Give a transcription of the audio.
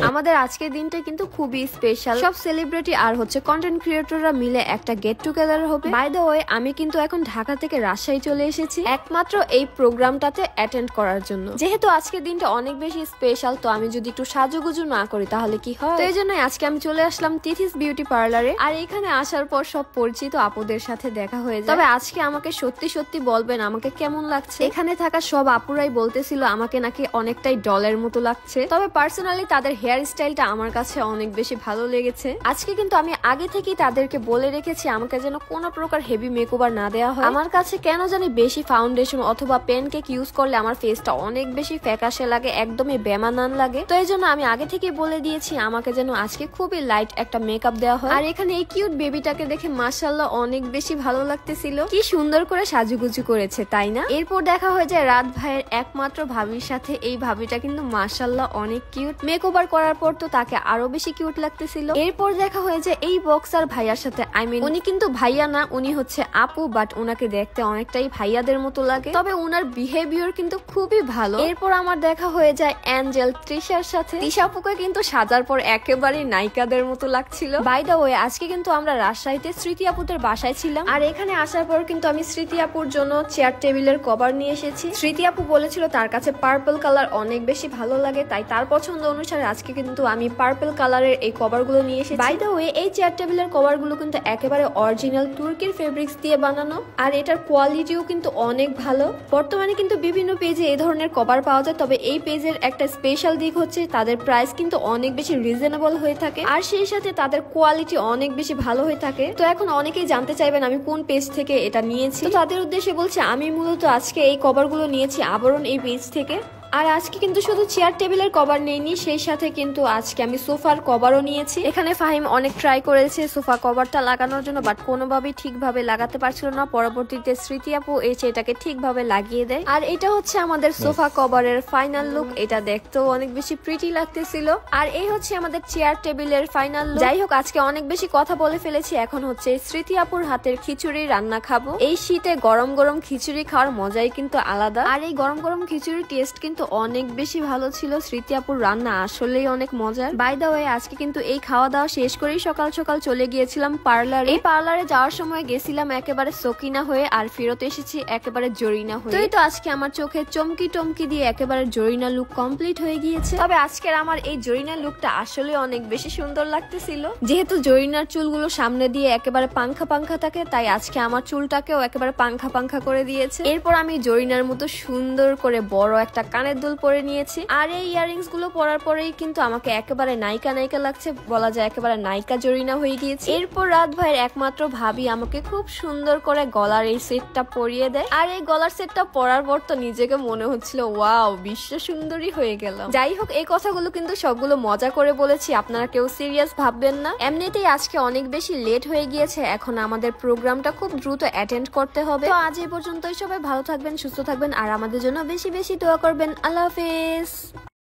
আমাদের আজকের দিনটা কিন্তু খুবই স্পেশাল। সব সেলিব্রিটি আর হচ্ছে কন্টেন্ট ক্রিয়েটররা মিলে একটা গেট টুগেদার হবে। বাই দ্য ওয়ে, আমি কিন্তু এখন ঢাকা থেকে রাজশাহী চলে এসেছি একমাত্র এই প্রোগ্রামটাতে অ্যাটেন্ড করার জন্য। যেহেতু আজকের দিনটা অনেক বেশি স্পেশাল, তো আমি যদি একটু সাজুগুজু না করি তাহলে কি হয়। তো এই জন্যই আজকে আমি চলে আসলাম তিথিস বিউটি পার্লারে। আর এখানে আসার পর সব পরিচিত আপুদের সাথে দেখা হয়ে যায়। তবে আজকে আমাকে সত্যি সত্যি বলবেন আমাকে কেমন লাগছে। এখানে থাকা সব আপুরাই বলতেছিল আমাকে নাকি অনেকটাই ডলের মতো লাগছে। তবে পার্সোনালি তাদের হেয়ার স্টাইলটা আমার কাছে অনেক বেশি ভালো লেগেছে। আজকে কিন্তু আমি আগে থেকেই তাদেরকে বলে রেখেছি আমাকে যেন কোনো প্রকার হেভি মেকওভার না দেওয়া হয়। আমার কাছে কেন জানি বেশি ফাউন্ডেশন অথবা পেন কেক ইউজ করলে আমার ফেসটা অনেক বেশি ফ্যাকাশে লাগে, একদমই বেমানান লাগে। তো এই জন্য আমি আগে থেকেই বলে দিয়েছি আমাকে যেন আজকে খুবই লাইট একটা মেকআপ দেওয়া হয়। আর এখানে এই কিউট বেবিটাকে দেখে মাশাআল্লাহ অনেক বেশি ভালো লাগতেছিল। কি সুন্দর করে সাজুগুজু করেছে, তাই না? এরপর দেখা হয়ে যায় রাত ভাইয়ের একমাত্র ভাবির সাথে। এই ভাবিটা কিন্তু মাশাআল্লাহ অনেক কিউট। মেকওভার করার পর তো তাকে আরো বেশি কিউট লাগতেছিল। এরপর দেখা হয়ে যায় এই বক্সার ভাইয়ার সাথে। আই মিন উনি কিন্তু ভাইয়া না, উনি হচ্ছে আপু, বাট ওনাকে দেখতে অনেকটাই ভাইয়াদের মতো লাগে। তবে ওনার বিহেভিয়ার কিন্তু খুবই ভালো। এরপর আমার দেখা হয়ে যায় অ্যাঞ্জেল তৃষার সাথে। তৃষা আপুকে কিন্তু সাজার পর একেবারে নায়িকাদের মতো লাগছিল। বাই দ্য ওয়ে, আজকে কিন্তু আমরা রাজশাহীতে স্মৃতি আপুদের বাসায় ছিলাম। আর এখানে আসার পর কিন্তু আমি স্মৃতি আপুর জন্য চেয়ার টেবিলের কভার নিয়ে এসেছি। স্মৃতি আপু বলেছিল তার কাছে পার্পল কালার অনেক বেশি ভালো লাগে, তাই তার পছন্দ অনুসারে আজকে কিন্তু আমি পার্পল কালারের এই কভার গুলো নিয়ে এসেছি। বাই দ্য ওয়ে, এই চেয়ার টেবিলের কভার গুলো কিন্তু একেবারে অরিজিনাল তুর্কির ফেব্রিক্স দিয়ে বানানো। আর এটার কোয়ালিটিও কিন্তু অনেক ভালো। বর্তমানে কিন্তু বিভিন্ন পেজে এই ধরনের কভার পাওয়া যায়, তবে এই পেজের একটা স্পেশাল দিক হচ্ছে তাদের প্রাইস কিন্তু অনেক বেশি রিজনেবল হয়ে থাকে, আর সেই সাথে তাদের কোয়ালিটি অনেক বেশি ভালো হয়ে থাকে। তো এখন অনেকেই জানতে চাইবেন আমি কোন পেজ থেকে এটা নিয়েছি। তো তাদের উদ্দেশ্যে বলছি আমি মূলত আজকে এই কভার গুলো নিয়েছি আবরণ এই পেজ থেকে। আর আজকে কিন্তু শুধু চেয়ার টেবিলের কভার নেইনি, সেই সাথে কিন্তু আজকে আমি সোফার কভারও নিয়েছি। এখানে ফাহিম অনেক ট্রাই করেছে সোফা কভারটা লাগানোর জন্য, বাট কোনোভাবেই ঠিকভাবে লাগাতে পারছিল না। পরবর্তীতে স্মৃতি আপু এসে এটাকে ঠিকভাবে লাগিয়ে দেয়। আর এটা হচ্ছে আমাদের সোফা কভারের ফাইনাল লুক। এটা দেখতেও অনেক বেশি প্রিটি লাগতেছিল। আর এই হচ্ছে আমাদের চেয়ার টেবিলের ফাইনাল লুক। যাই হোক, আজকে অনেক বেশি কথা বলে ফেলেছি। এখন হচ্ছে স্মৃতি আপুর হাতের খিচুড়ি রান্না খাবো। এই শীতে গরম গরম খিচুড়ি খাওয়ার মজাই কিন্তু আলাদা। আর এই গরম গরম খিচুড়ির টেস্ট কিন্তু অনেক বেশি ভালো ছিল। স্মৃতি আপুর রান্না আসলেই অনেক মজার। বাই দ্য ওয়ে, আজকে কিন্তু এই খাওয়া দাওয়া শেষ করেই সকাল সকাল চলে গিয়েছিলাম পার্লারে। এই পার্লারে যাওয়ার সময় গেছিলাম একেবারে সকিনা হয়ে, আর ফেরত এসেছি একেবারে জরিনা হয়ে। তো আজকে আমার চোখে চমকি টমকি দিয়ে একেবারে জরিনা লুক কমপ্লিট হয়ে গিয়েছে। তবে আজকের আমার এই জরিনা লুকটা আসলে অনেক বেশি সুন্দর লাগতেছিল। যেহেতু জরিনার চুলগুলো সামনে দিয়ে একেবারে পাংখা পাংখা থাকে, তাই আজকে আমার চুলটাকেও একেবারে পাংখা পাংখা করে দিয়েছে। এরপর আমি জরিনার মতো সুন্দর করে বড় একটা কানের দুল পরে নিয়েছি। আর এই ইয়ারিংস গুলো পরার পরেই কিন্তু আমাকে একেবারে নায়িকা নায়িকা লাগছে, বলা যায় একেবারে নায়িকা জরিনা হয়ে গিয়েছে। এরপর রাত ভাইয়ের একমাত্র ভাবি আমাকে খুব সুন্দর করে গলার এই সেটটা পরিয়ে দেয়। আর এই গলার সেটটা পরার পর তো নিজেকে মনে হচ্ছিল ওয়াও, বিশ্ব সুন্দরী হয়ে গেলাম। যাই হোক, এই কথাগুলো কিন্তু সবগুলো মজা করে বলেছি, আপনারা কেউ সিরিয়াস ভাববেন না। এমনিতেই আজকে অনেক বেশি লেট হয়ে গিয়েছে, এখন আমাদের প্রোগ্রামটা খুব দ্রুত অ্যাটেন্ড করতে হবে। তো আজ এই পর্যন্তই। সবাই ভালো থাকবেন, সুস্থ থাকবেন, আর আমাদের জন্য বেশি বেশি দোয়া করবেন। আল্লাহ হাফেজ।